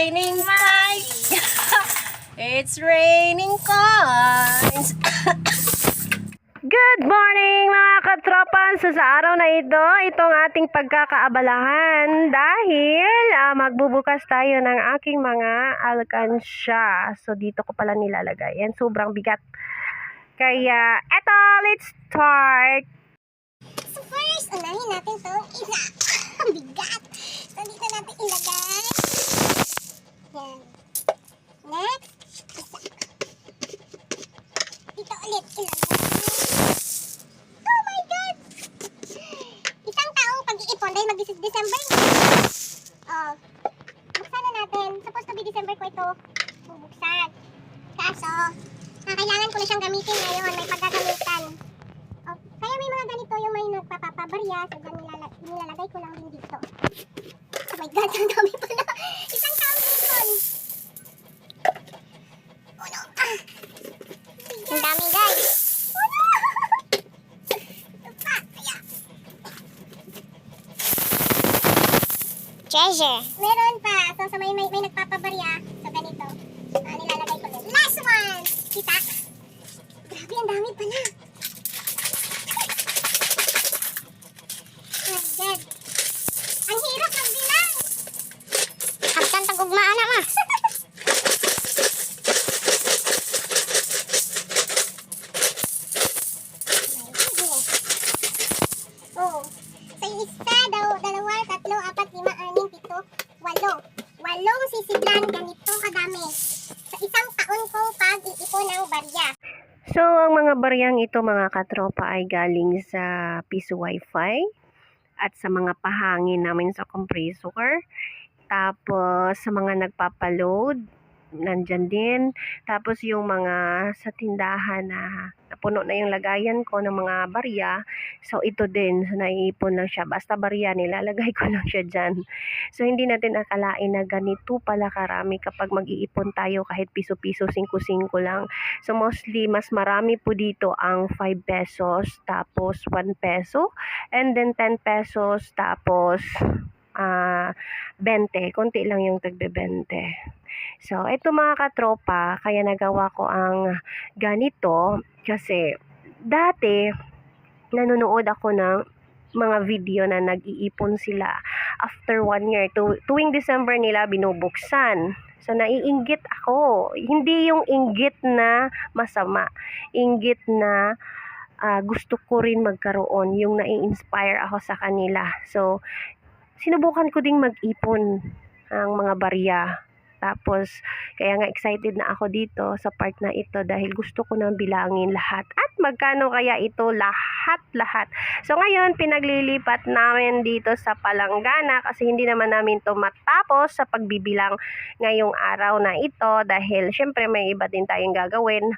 raining fight. It's raining coins. Good morning mga katropa. Sa araw na ito, itong ating pagkakaabalahan dahil magbubukas tayo ng aking mga alkansya. So dito ko pala nilalagay. Yan, sobrang bigat. Kaya eto, let's start. So first, unahin natin itong isa. Ang bigat. So dito natin ilagay. Yan. Next, isa. Dito ulit ilagay. Oh my God! Isang taong pag-iipon dahil mag-December. Oh. Buksan na natin. Supposed to be December ko ito. Bubuksan. Kaso, kailangan ko na siyang gamitin ngayon. May paggagamitan. Oh, kaya may mga ganito yung may nagpapabarya. So, nilalagay ko lang din dito. Oh my God, ang dami pala. Isang taong ipon. Uno. Ang dami, guys. Uno. Ito pa. Kaya. Treasure. Meron pa. So, may nagpapabarya. So, ganito. Nilalagay ko din. Last one. Kita. Grabe, ang dami pala. Oh my God. Ang hirap magbilang. Agkan tagugmaan na ma. Oh. So yung isa, dalawa, tatlo, apat, lima, anim, pito, walo. Walong sisidlan, ganito kadami. Sa isang taon ko pag-iipon ng barya. So, ang mga baryang ito mga katropa ay galing sa piso wifi at sa mga pahangin namin sa compressor. Tapos, sa mga nagpapaload, nandyan din. Tapos, yung mga sa tindahan na napuno na yung lagayan ko ng mga barya. So, ito din. So, naiipon lang siya. Basta barya, nilalagay ko lang siya dyan. So, hindi natin akalain na ganito pala karami kapag mag-iipon tayo kahit piso-piso, 5-5 lang. So, mostly, mas marami po dito ang 5 pesos, tapos 1 peso, and then 10 pesos, tapos 20. Konti lang yung tagbe-20. So, ito mga katropa, kaya nagawa ko ang ganito kasi dati nanonood ako ng mga video na nag-iipon sila after 1 year. Tuwing December nila binubuksan. So, naiinggit ako. Hindi yung inggit na masama. Inggit na gusto ko rin magkaroon. Yung nai-inspire ako sa kanila. So, sinubukan ko ding mag-ipon ang mga barya. Tapos, kaya nga excited na ako dito sa part na ito dahil gusto ko nang bilangin lahat. At magkano kaya ito lahat-lahat. So, ngayon, pinaglilipat namin dito sa palanggana kasi hindi naman namin to matapos sa pagbibilang ngayong araw na ito dahil syempre may iba din tayong gagawin.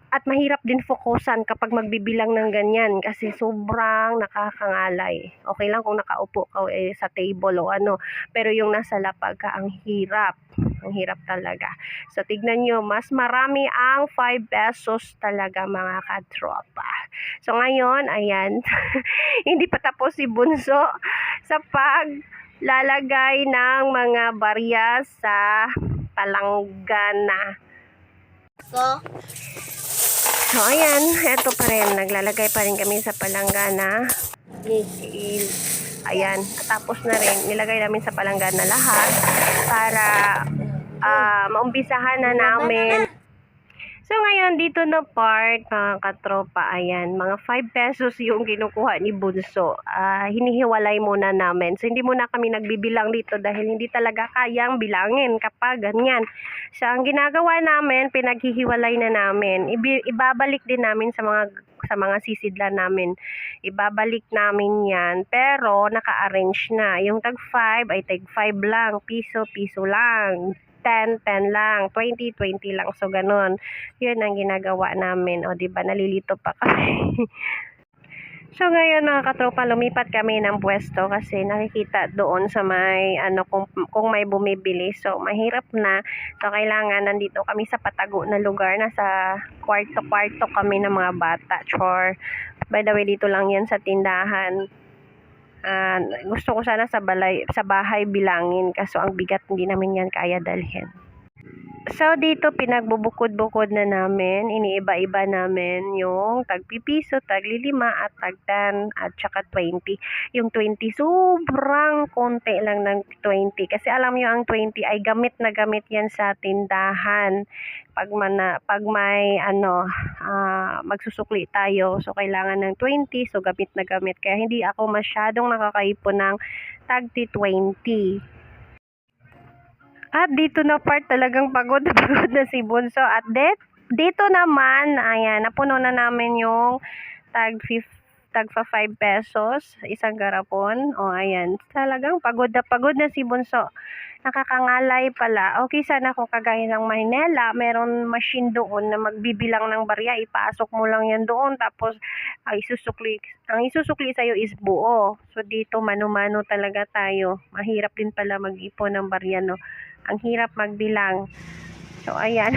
At mahirap din fokusan kapag magbibilang ng ganyan kasi sobrang nakakangalay. Okay lang kung nakaupo ka sa table o ano, pero yung nasa lapag ka, ang hirap. Ang hirap talaga. So, tignan nyo, mas marami ang 5 pesos talaga mga katropa. So, ngayon, ayan, hindi pa tapos si Bunso sa paglalagay ng mga barya sa palanggana. So, ayan, eto pa rin. Naglalagay pa rin kami sa palanggana. Ayan, tapos na rin. Nilagay namin sa palanggana lahat para maumpisahan na namin. So, ngayon, dito na part, mga katropa, ayan, mga 5 pesos yung kinukuha ni Bunso. Hinihiwalay muna namin. So, hindi muna kami nagbibilang dito dahil hindi talaga kayang bilangin kapag ganyan. So, ang ginagawa namin, pinaghihiwalay na namin. Ibabalik din namin sa mga sisidlan namin. Ibabalik namin yan. Pero, naka-arrange na. Yung tag 5 ay tag 5 lang. Piso lang. 10 lang, 20 lang. So, ganun. Yun ang ginagawa namin. O, diba, nalilito pa kami. So, ngayon mga katropa, lumipat kami ng pwesto kasi nakikita doon sa may, kung may bumibili. So, mahirap na. So, kailangan nandito kami sa patago na lugar. Nasa kwarto-kwarto kami ng mga bata. Chor. By the way, dito lang yan sa tindahan. Gusto ko sana sa bahay bilangin, kaso ang bigat, hindi namin yan kaya dalhin. So, dito pinagbubukod-bukod na namin, iniiba-iba namin yung tagpipiso, taglilima at tagtan at saka 20. Yung 20 sobrang konti lang ng 20 kasi alam nyo ang 20 ay gamit na gamit yan sa tindahan. Pag may magsusukli tayo, so kailangan ng 20, so gamit na gamit. Kaya hindi ako masyadong nakakaipon ng tagti 20. At dito na part talagang pagod na pagod na si Bunso. At dito naman, ayan, napuno na namin yung tagfa 5 pesos, isang garapon. O, ayan, talagang pagod na si Bunso. Nakakangalay pala. Okay, sana kung kagaya ng Maynila, meron machine doon na magbibilang ng barya. Ipasok mo lang yan doon. Tapos, ang isusukli sa'yo is buo. So, dito, mano-mano talaga tayo. Mahirap din pala mag-ipon ng barya, no? Ang hirap magbilang. So, ayan.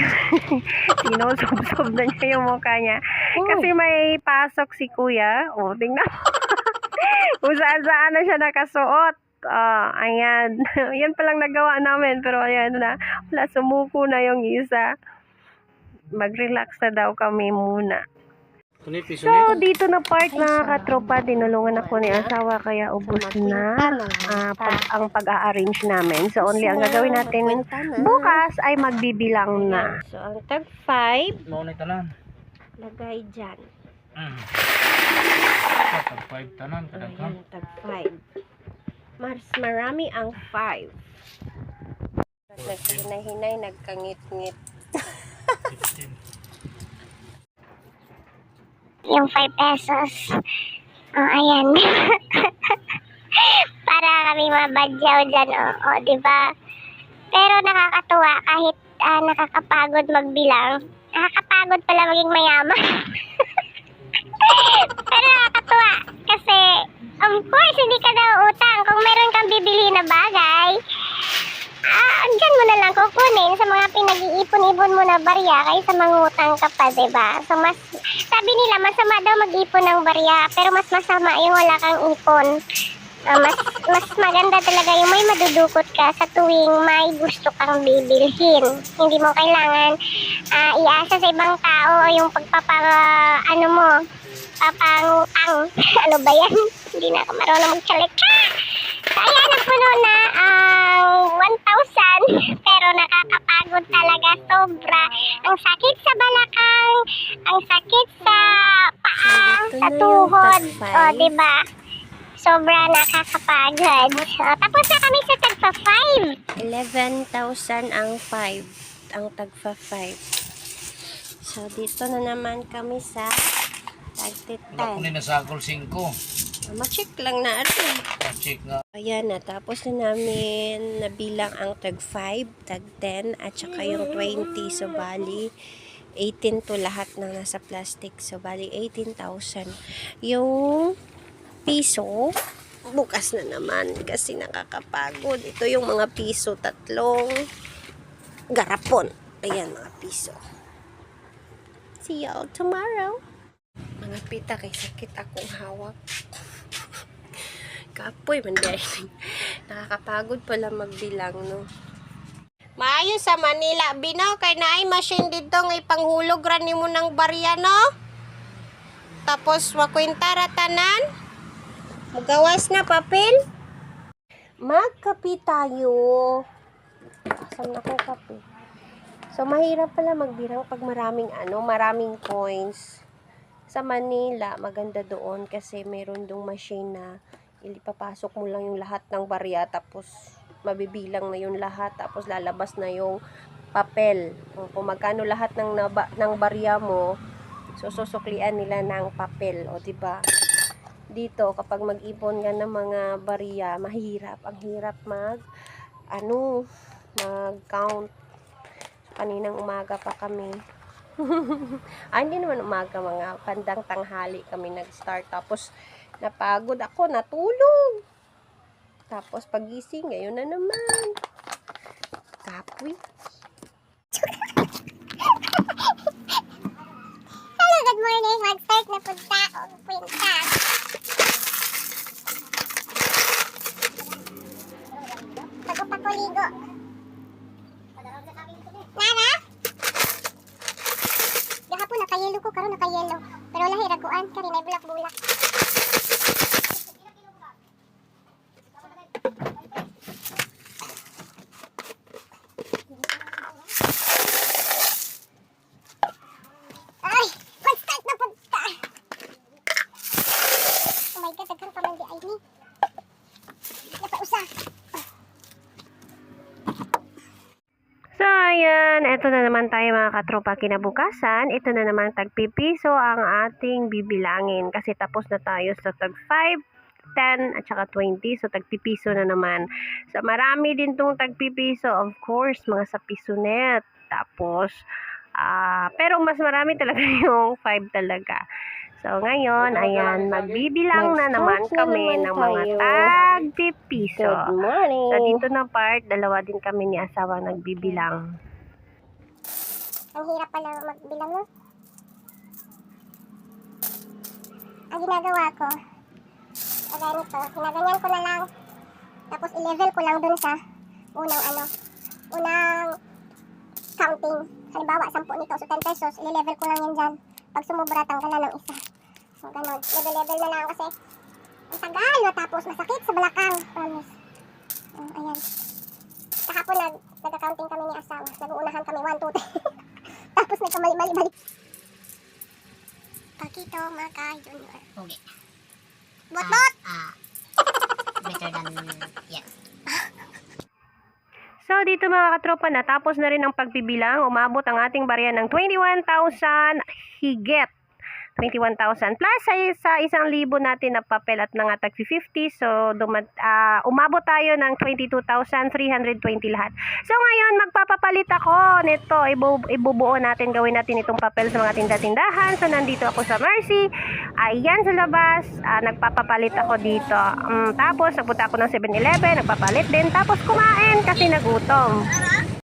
Sinusob-sob na niya yung mukha niya. Kasi may pasok si kuya. O, tingnan. Kung saan-saan na siya nakasuot. Ayan. Yan palang nagawa namin. Pero ayan na. Wala, sumuko na yung isa. Mag-relax na daw kami muna. So, dito na part mga katropa, tinulungan ako ni asawa kaya ubos na ang pag-a-arrange namin. So, only ang gagawin natin bukas ay magbibilang na. So, ang tag 5, lagay dyan. Tag 5 tanan, kadaghan. Ayan, tag 5. Mas marami ang 5. Naghinay-hinay, nagkangit-ngit. 15. Yung 5 pesos. Ayan. Para kami mabadyaw dyan, diba? Pero nakakatuwa kahit nakakapagod magbilang. Nakakapagod pala maging mayaman. Pero nakakatuwa kasi, of course, hindi ka daw utang. Kung meron kang bibili na bagay, dyan mo na lang kukunin sa mga pinag-iipon-ipon mo na barya kaysa mangutang ka pa, diba? So, sabi nila, masama daw mag-ipon ng barya, pero mas masama yung wala kang ipon. Mas maganda talaga yung may madudukot ka sa tuwing may gusto kang bibilhin. Hindi mo kailangan iasa sa ibang tao o yung papangutang. Ano ba yan? Hindi na ako marunong magsalita. Kaya napuno na ang 1,000 pero nakakapagod talaga sobra. Ang sakit sa balakang, ang sakit sa paa, sa tuhod. Diba? Sobra nakakapagod. Tapos na kami sa tagpa 5. 11,000 ang 5. Ang tagpa 5. So, dito na naman kami sa tagti Wala ko 10. na sa akol 5. Ma-check lang natin. Check nga. Ayan na, tapos na namin nabilang ang tag 5, tag 10, at saka yung 20. So, bali, 18 to lahat ng nasa plastic. So, bali, 18,000. Yung piso, bukas na naman kasi nakakapagod. Ito yung mga piso, 3 garapon. Ayan, mga piso. See y'all tomorrow. Mga pita, kay sakit akong hawak. Kapoy, manday. Nakakapagod pala magbilang, no? Maayo sa Manila, binaw, kay naay machine dito ng ipanghulog rani mo ng barya, no? Tapos, wakwenta ratanan. Magawas na papel. Magkape tayo. Asan na kong kape? So, mahirap pala magbilang pag maraming coins. Sa Manila, maganda doon kasi meron dong machine na ilipapasok mo lang yung lahat ng barya tapos mabibilang na yung lahat tapos lalabas na yung papel. Kung magkano lahat ng barya mo, so susuklian nila ng papel, o diba? Dito kapag mag-ipon ka ng mga barya, mahirap. Ang hirap mag-count. So, kaninang umaga pa kami. Hindi naman umaga, mga bandang tanghali kami nag-start. Tapos, napagod ako, natulog. Tapos, pagising, ngayon na naman. Kapoy. Hello, good morning. Mag-start na punta. Kwenta. Pakuligo. Nara? Gahapon naka-yellow ko, karon naka-yellow. Pero lahi raguan, kari na bulak-bulak. Ay! Pag-start na pagka! Oh my God, daghang pa man di ay ni. Napausa. So, ayan. Ito na naman tayo mga katropa kinabukasan. Ito na naman tagpipiso ang ating bibilangin. Kasi tapos na tayo sa tag 5, 10, at saka 20. So, tagpipiso na naman. So, marami din tong tagpipiso. Of course, mga sa pisonet. Tapos, pero mas marami talaga yung 5 talaga. So, ngayon, ayan, magbibilang na naman kami ng mga tagpipiso. Good morning. So, dito na part, dalawa din kami ni asawa nagbibilang. Ang hirap pala magbilang, no? Ang ginagawa ko, ganito, ginaganyan ko na lang. Tapos i-level ko lang dun sa unang counting. Halimbawa, 10 nito, so 10 pesos, i-level ko lang yan dyan. Pag sumubra, tanggalan ng isa. So, ganun. Level na lang kasi ang tagal matapos masakit sa balakang. Promise. Ayan. Kahapon nag-accounting kami ni asawa. Nag-uunahan kami 1, 2, 3. Tapos nagkamali-mali-balik. Pakito, Maka, Junior. Okay. Bot-bot! Better than yes. So, dito mga katropa, natapos na rin ang pagbibilang. Umabot ang ating barya ng 21,000 higit. 21,000 plus sa 1,000 natin na papel at nangatag 50. So, umabot tayo ng 22,320 lahat. So, ngayon, magpapapalit ako nito. Ibubuo natin, gawin natin itong papel sa mga tinda-tindahan. So, nandito ako sa Mercy. Ayan sa labas. Nagpapapalit ako dito. Tapos, nagpunta ako ng 7-Eleven. Nagpapalit din. Tapos, kumain kasi nagutom.